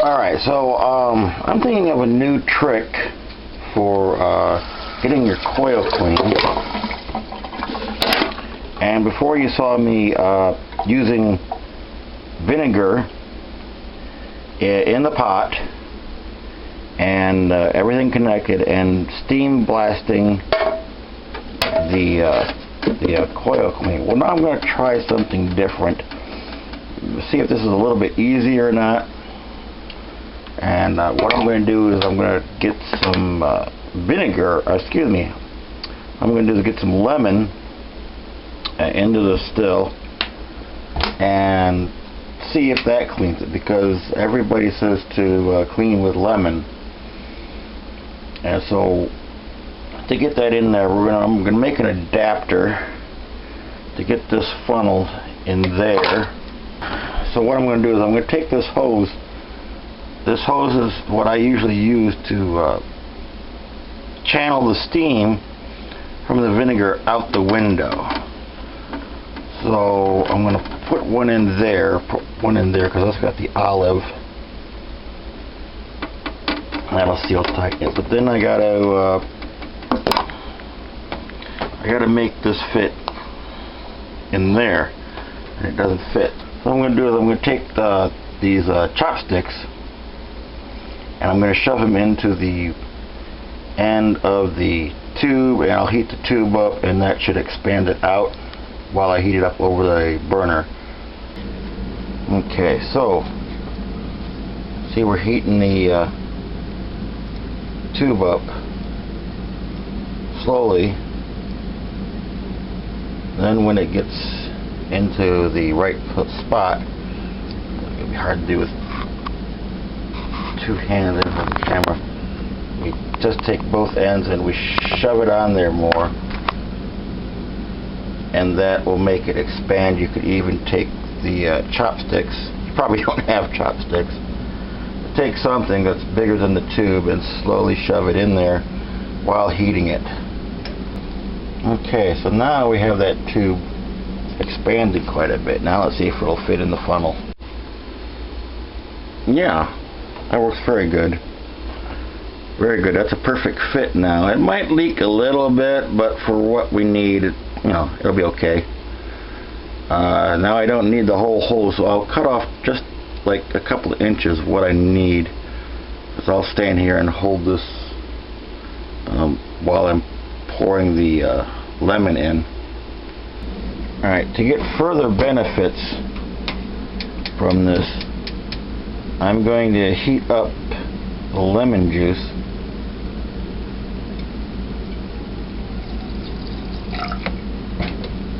Alright, so I'm thinking of a new trick for getting your coil clean. And before you saw me using vinegar in the pot and everything connected and steam blasting the coil clean. Well, now I'm going to try something different. See if this is a little bit easier or not. And what I'm going to do is I'm going to get some vinegar, I'm going to do is get some lemon into the still and see if that cleans it, because everybody says to clean with lemon. And so to get that in there, I'm going to make an adapter to get this funnel in there. So what I'm going to do is I'm going to take this hose. This hose is what I usually use to channel the steam from the vinegar out the window. So I'm going to put one in there because that's got the olive. That'll seal tight. But then I gotta make this fit in there, and it doesn't fit. So what I'm going to do is I'm going to take these chopsticks, and I'm going to shove them into the end of the tube, and I'll heat the tube up, and that should expand it out while I heat it up over the burner. Okay, so see, we're heating the tube up slowly. Then when it gets into the right spot, it's going to be hard to do with two hands in front of the camera. We just take both ends and we shove it on there more, and that will make it expand. You could even take the chopsticks. You probably don't have chopsticks. Take something that's bigger than the tube and slowly shove it in there while heating it. Okay, so now we have that tube expanded quite a bit. Now let's see if it'll fit in the funnel. Yeah, that works very good. Very good. That's a perfect fit now. It might leak a little bit, but for what we need, it'll be okay. Now I don't need the whole hose, so I'll cut off just like a couple of inches of what I need. So I'll stand here and hold this while I'm pouring the lemon in. Alright, to get further benefits from this, I'm going to heat up the lemon juice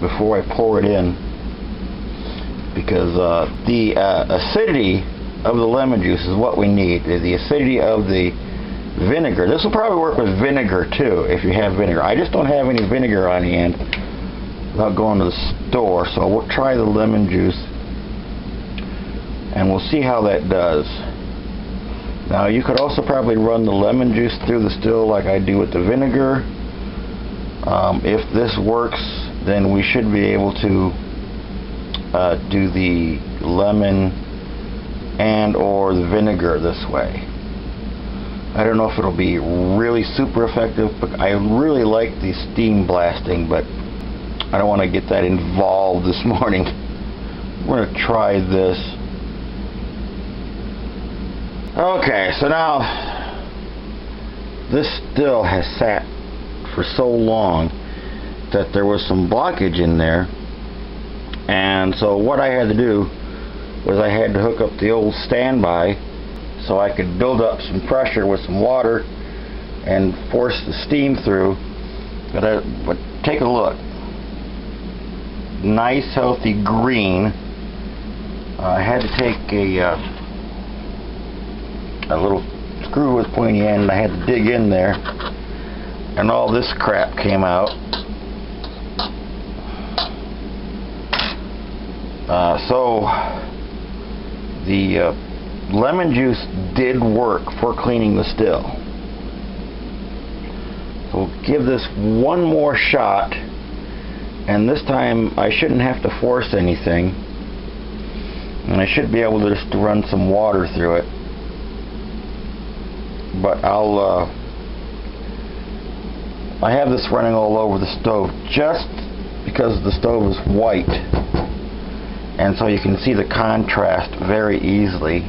before I pour it in, because the acidity of the lemon juice is what we need. The acidity of the vinegar. This will probably work with vinegar too, if you have vinegar. I just don't have any vinegar on hand without going to the store, so we'll try the lemon juice and we'll see how that does. Now you could also probably run the lemon juice through the still like I do with the vinegar. If this works, then we should be able to do the lemon and or the vinegar this way. I don't know if it'll be really super effective, but I really like the steam blasting, but I don't want to get that involved this morning. We're going to try this. Okay, so now this still has sat for so long that there was some blockage in there, and so what I had to do was I had to hook up the old standby so I could build up some pressure with some water and force the steam through. But take a look. Nice healthy green. I had to take a little screw with pointy end, and I had to dig in there, and all this crap came out. So the lemon juice did work for cleaning the still. So we'll give this one more shot, and this time I shouldn't have to force anything, and I should be able to just run some water through it. But I have this running all over the stove just because the stove is white, and so you can see the contrast very easily.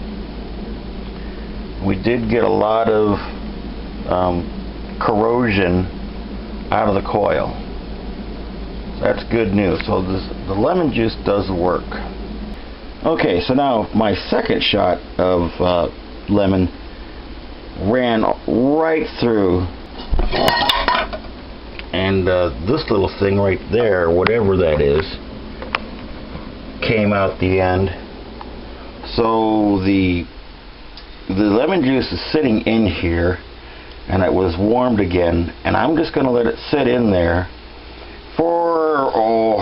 We did get a lot of corrosion out of the coil. So that's good news. So the lemon juice does work. Okay, so now my second shot of lemon ran right through, and this little thing right there, whatever that is, came out the end. So the lemon juice is sitting in here, and it was warmed again, and I'm just going to let it sit in there for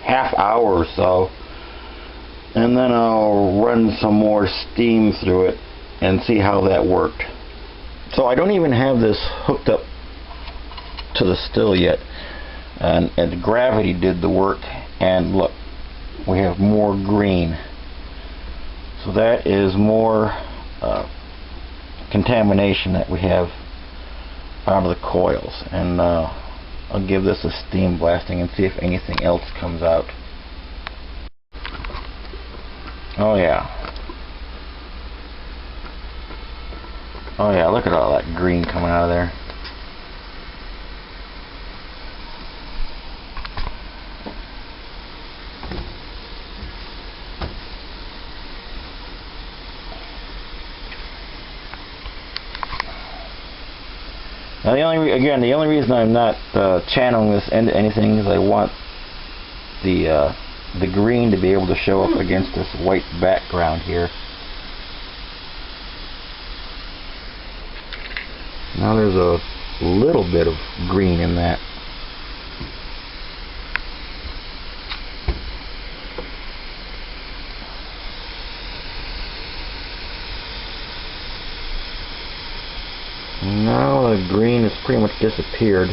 half hour or so, and then I'll run some more steam through it and see how that worked. So I don't even have this hooked up to the still yet, and gravity did the work, and look, we have more green. So that is more contamination that we have out of the coils, and I'll give this a steam blasting and see if anything else comes out. Oh yeah, look at all that green coming out of there. Now the only reason I'm not channeling this into anything is I want the green to be able to show up against this white background here. Now there's a little bit of green in that. Now the green has pretty much disappeared.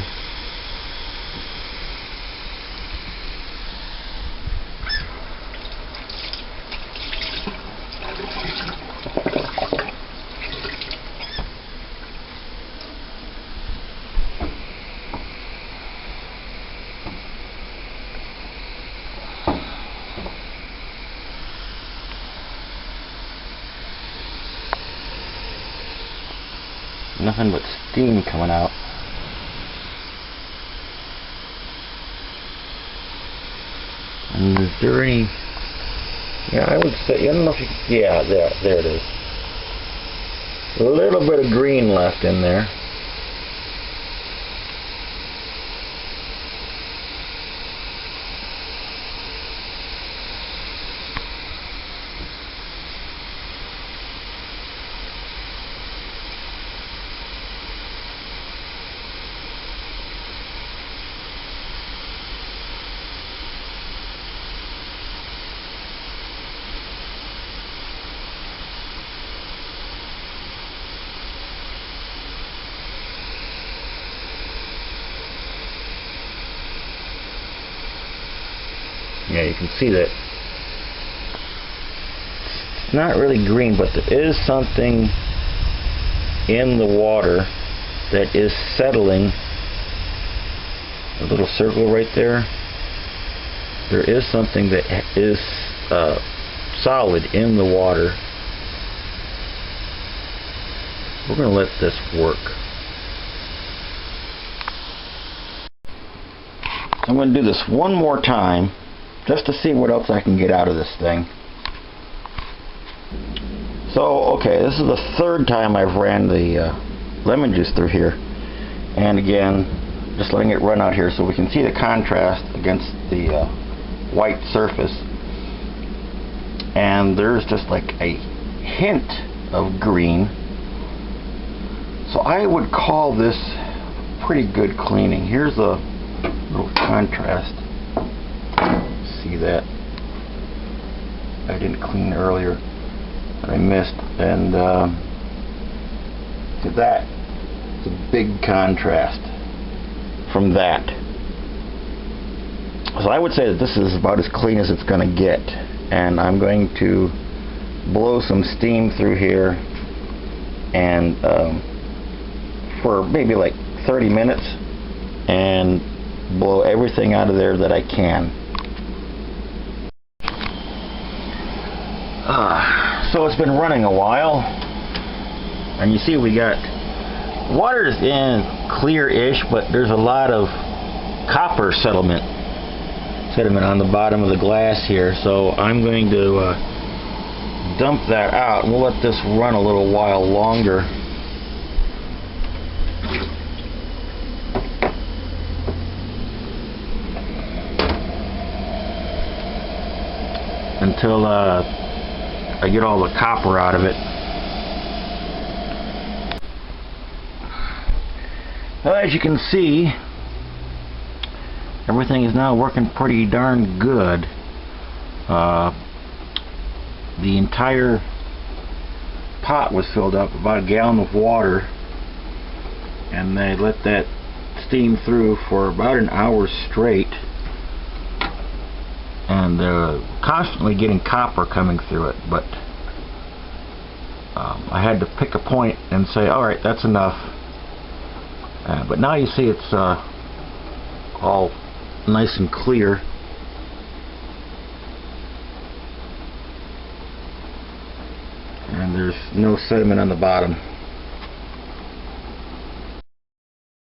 Nothing but steam coming out. And is there any? Yeah, I would say, I don't know if you can, yeah, there it is. A little bit of green left in there. Yeah, you can see that it's not really green, but there is something in the water that is settling. A little circle right there. There is something that is solid in the water. We're going to let this work. I'm going to do this one more time just to see what else I can get out of this thing. So, okay, this is the third time I've ran the lemon juice through here. And again, just letting it run out here so we can see the contrast against the white surface. And there's just like a hint of green. So I would call this pretty good cleaning. Here's a little contrast. See that? I didn't clean earlier that I missed, and to that, it's a big contrast from that. So I would say that this is about as clean as it's going to get, and I'm going to blow some steam through here and for maybe like 30 minutes and blow everything out of there that I can. So it's been running a while, and you see we got water's in clear-ish, but there's a lot of copper sediment on the bottom of the glass here, so I'm going to dump that out, and we'll let this run a little while longer. Until I get all the copper out of it. Well, as you can see, everything is now working pretty darn good. The entire pot was filled up, about a gallon of water, and they let that steam through for about an hour straight, and they're constantly getting copper coming through it, but I had to pick a point and say, alright, that's enough. But now you see it's all nice and clear. And there's no sediment on the bottom.